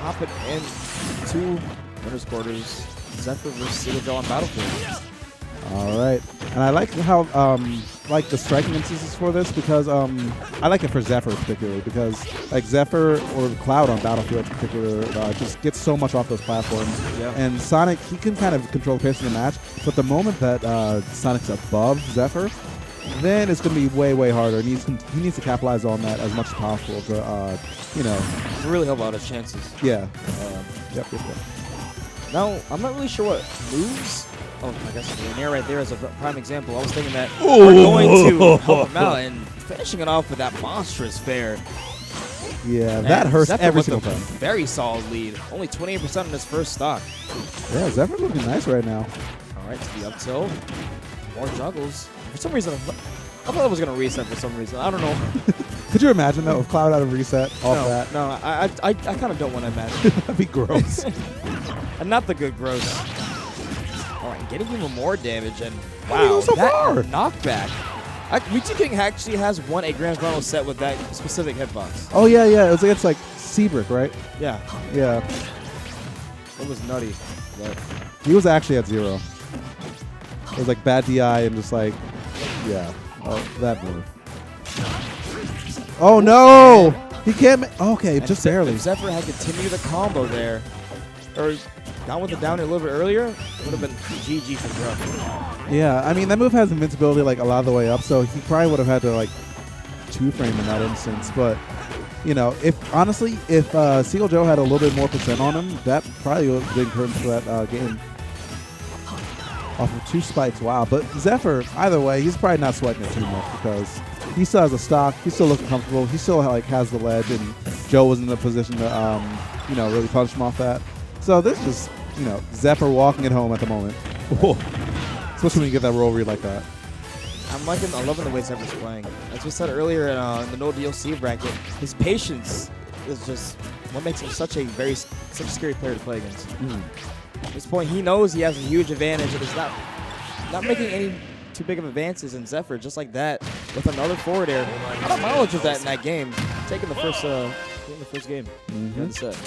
hopping in to winners quarters. Zephyr versus Seagull on Battlefield. All right, and I like how like the striking instances for this because I like it for Zephyr particularly because like Zephyr or Cloud on Battlefield in particular just gets so much off those platforms. Yeah. And Sonic, he can kind of control the pace of the match, but the moment that Sonic's above Zephyr, then it's going to be way harder. And he needs to capitalize on that as much as possible to really help out his chances. Yeah. Yep. Now I'm not really sure what moves. Oh, I guess the Nair right there is a prime example. I was thinking that we're going to help him out and finishing it off with that monstrous fair. Yeah, And that hurts Zephyr every with single a time. Very solid lead. Only 28% in his first stock. Yeah, Zephyr's looking nice right now. All right, to the up tilt. More juggles. For some reason, I thought it was going to reset for some reason. I don't know. Could you imagine that with Cloud out of reset off that? No, I kind of don't want to imagine. That'd be gross. And not the good gross. All right, getting even more damage, and How did he wow, go so that far? knockback. Mewtwo King actually has won a Grand Final set with that specific hitbox. Oh yeah. It was against like Seabrick, right? Yeah, Yeah. it was nutty. But He was actually at 0. It was like bad DI and just like, yeah. Oh, that move. Oh no! He can't. Okay, and just barely. If Zephyr had continued the combo there, or gone with the down a little bit earlier, it would have been GG for Grubb. Yeah, I mean that move has invincibility like a lot of the way up, so he probably would have had to like 2-frame in that instance. But you know, if Seagull Joe had a little bit more percent on him, that probably would have been curtains for that game. Off of 2 spikes, wow. But Zephyr, either way, he's probably not sweating it too much because he still has a stock. He's still looking comfortable. He still like has the ledge, and Joe was in the position to really punish him off that. So this is Zephyr walking it home at the moment. Whoa. Especially when you get that roll read like that. I'm loving the way Zephyr's playing. As we said earlier in the no DLC bracket, his patience is just what makes him such a scary player to play against. At this point, he knows he has a huge advantage, and is not making any too big of advances in Zephyr, just like that, with another forward air. I don't knowledge of that in that game, taking the first game. That's it.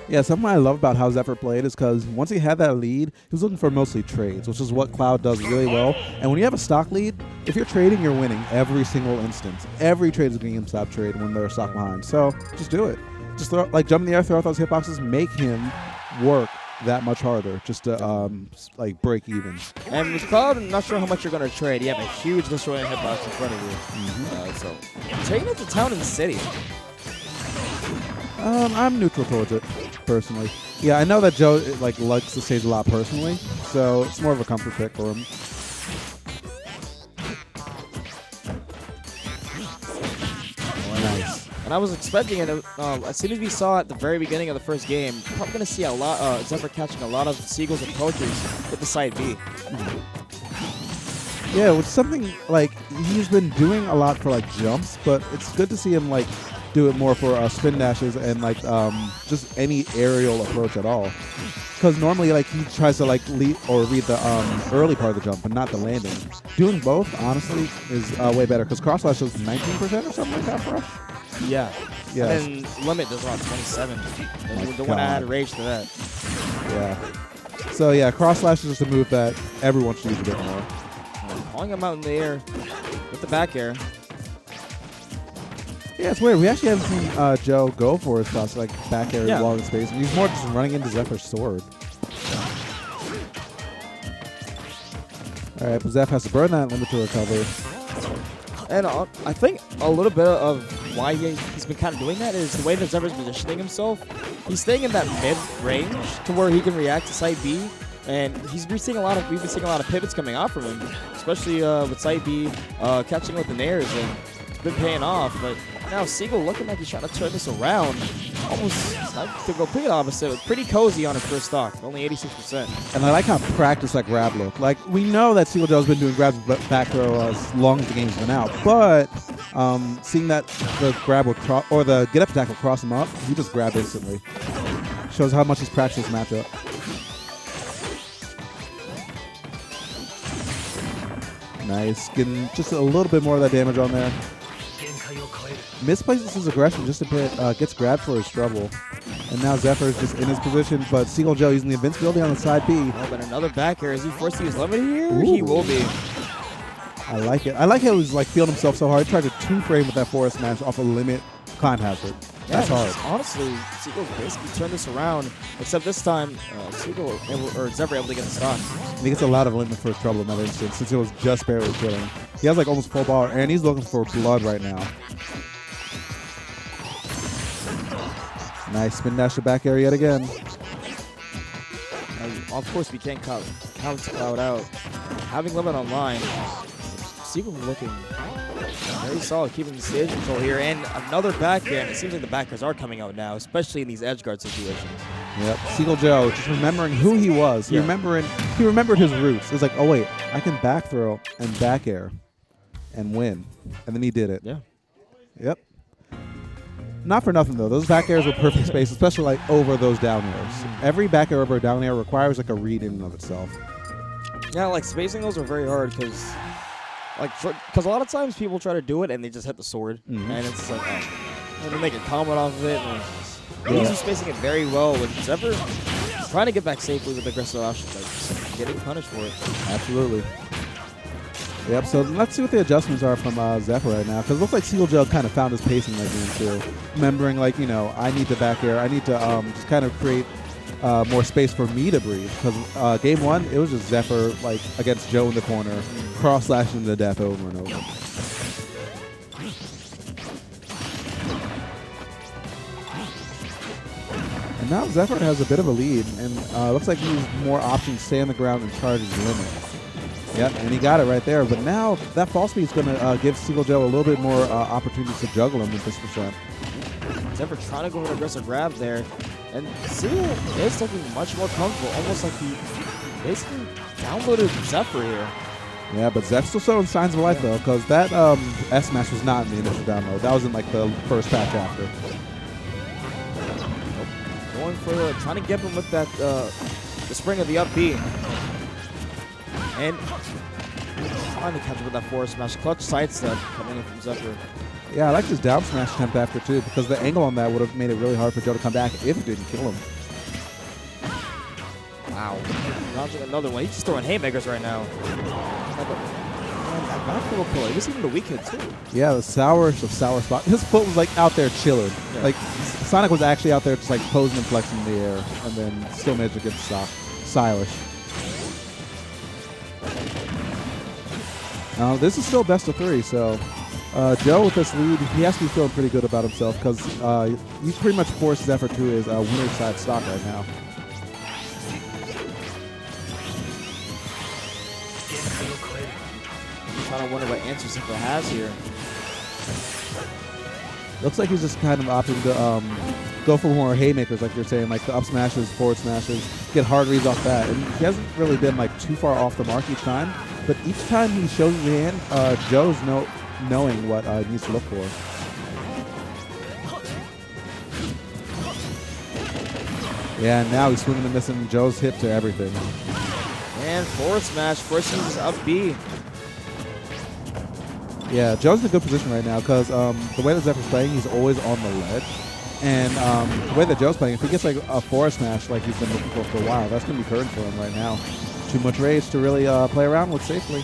Yeah, something I love about how Zephyr played is because once he had that lead, he was looking for mostly trades, which is what Cloud does really well. And when you have a stock lead, if you're trading, you're winning every single instance. Every trade is a GameStop trade when they're a stock behind. So just do it. Just jump in the air, throw out those hitboxes, make him work that much harder just to break even. And with Cloud, I'm not sure how much you're going to trade. You have a huge destroying hitbox in front of you. So trading it to town and city. I'm neutral towards it, personally. Yeah, I know that Joe likes the stage a lot personally, so it's more of a comfort pick for him. Nice. And I was expecting it. As soon as we saw at the very beginning of the first game, we're probably going to see a lot. Zephyr catching a lot of Seagull's approaches with the side B. Yeah, which is something like he's been doing a lot for jumps, but it's good to see him do it more for spin dashes and just any aerial approach at all. Because normally he tries to lead or read the early part of the jump, but not the landing. Doing both, honestly, is way better. Because cross slash is 19% or something like that for us. Yeah. Yeah. And then limit does around 27. Don't want to add rage to that. Yeah. So yeah, cross slash is just a move that everyone should use a bit more. Calling him out in the air with the back air. Yeah, it's weird. We actually haven't seen Joe go for his cross back air while in space. He's more just running into Zephyr's sword. All right, but Zeph has to burn that limit to recover. And I think a little bit of why he's been kind of doing that is the way that Zephyr's positioning himself. He's staying in that mid-range to where he can react to side B. And we've been seeing a lot of pivots coming out from him, especially with side B catching with the nairs, and it's been paying off. But now Seagull looking like he's trying to turn this around, almost like the complete opposite. Pretty cozy on his first stock, only 86%. And I like how practiced that grab look. We know that Seagull Joe's been doing grabs with back throw as long as the game's been out, but seeing that the grab or the get up attack will cross him up, he just grabbed instantly. Shows how much he's practiced this matchup. Nice. Getting just a little bit more of that damage on there. Misplaces his aggression just a bit. Gets grabbed for his trouble. And now Zephyr is just in his position, but Seagull Joe using the invincibility on the side B. Oh, but another back air. Is he forced to use limited here? Ooh. He will be. I like it. I like how he's like feeling himself so hard. He tried to two-frame with that forward smash off a limit climb hazard. That's hard. Honestly, Seagull's basically turned this around, except this time Seagull or Zephyr able to get the stock. And he gets a lot of limit first trouble in that instance since it was just barely killing. He has like almost full bar, and he's looking for blood right now. Nice spin dash to back air yet again. Of course, we can't count Cloud out. Having limit online, Seagull looking very solid, keeping the stage control here, and another back air, and it seems like the backers are coming out now, especially in these edge guard situations. Yep, Seagull Joe just remembering who he was. He remembered his roots. It was like, oh wait, I can back throw and back air and win. And then he did it. Yeah. Yep. Not for nothing though. Those back airs were perfect space, especially like over those down airs. Every back air over a down air requires like a read in and of itself. Yeah, like spacing those are very hard because a lot of times people try to do it and they just hit the sword, and it's like, they make a comment off of it. And he's spacing it very well with Zephyr trying to get back safely with aggressive options, like just getting punished for it. Absolutely. Yep, so let's see what the adjustments are from Zephyr right now, because it looks like Seagull Joe kind of found his pacing like game 2. Remembering, like, you know, I need to back air. I need to just kind of create more space for me to breathe, because game 1, it was just Zephyr, like, against Joe in the corner, cross-slashing to death over and over. And now Zephyr has a bit of a lead, and looks like he has more options to stay on the ground and charge his limit. Yep, and he got it right there. But now that fall speed is going to give Seagull Joe a little bit more opportunities to juggle him with this percent. Zephyr trying to go with an aggressive grab there. And Seagull is looking much more comfortable, almost like he basically downloaded Zephyr here. Yeah, but Zeph's still showing signs of life, though, because that S-Smash was not in the initial download. That was in, like, the first patch after. Going for trying to get him with that, the spring of the up B. And trying to catch him with that forward smash. Clutch sidestep coming in from Zephyr. Yeah, I like his down smash attempt after, too, because the angle on that would have made it really hard for Joe to come back if it didn't kill him. Wow. Launching another one. He's just throwing haymakers right now. That back little pull. He was even the weak hit, too. Yeah, the sourest of sour spot. His foot was, like, out there chilling. Yeah. Like, Sonic was actually out there just, like, posing and flexing in the air, and then still managed to get the stock. Stylish. Now, this is still best of 3, so Joe with this lead, he has to be feeling pretty good about himself, because he pretty much forced Zephyr to his winner's side stock right now. I'm trying to wonder what answers Zephyr has here. Looks like he's just kind of opting to go for more haymakers, like you're saying, like the up smashes, forward smashes, get hard reads off that. And he hasn't really been like too far off the mark each time, but each time he shows his hand, Joe's knowing what he needs to look for. Yeah, and now he's swinging and missing Joe's hit to everything. And forward smash, first uses up B. Yeah, Joe's in a good position right now because the way that Zephyr's playing, he's always on the ledge. And the way that Joe's playing, if he gets like a forward smash like he's been looking for a while, that's going to be current for him right now. Too much rage to really play around with safely.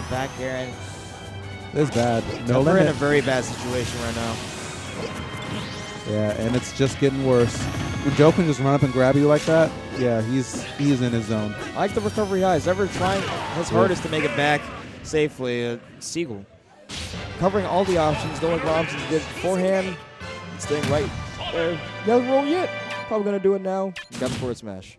Back air, and this is bad. No we're limit. in a very bad situation right now. Yeah, and it's just getting worse. When Joe can just run up and grab you like that, yeah, he's in his zone. I like the recovery highs. Ever trying his hardest to make it back safely. Seagull covering all the options, knowing what options he did beforehand, staying right there. He hasn't rolled yet. Probably gonna do it now. Got the forward smash.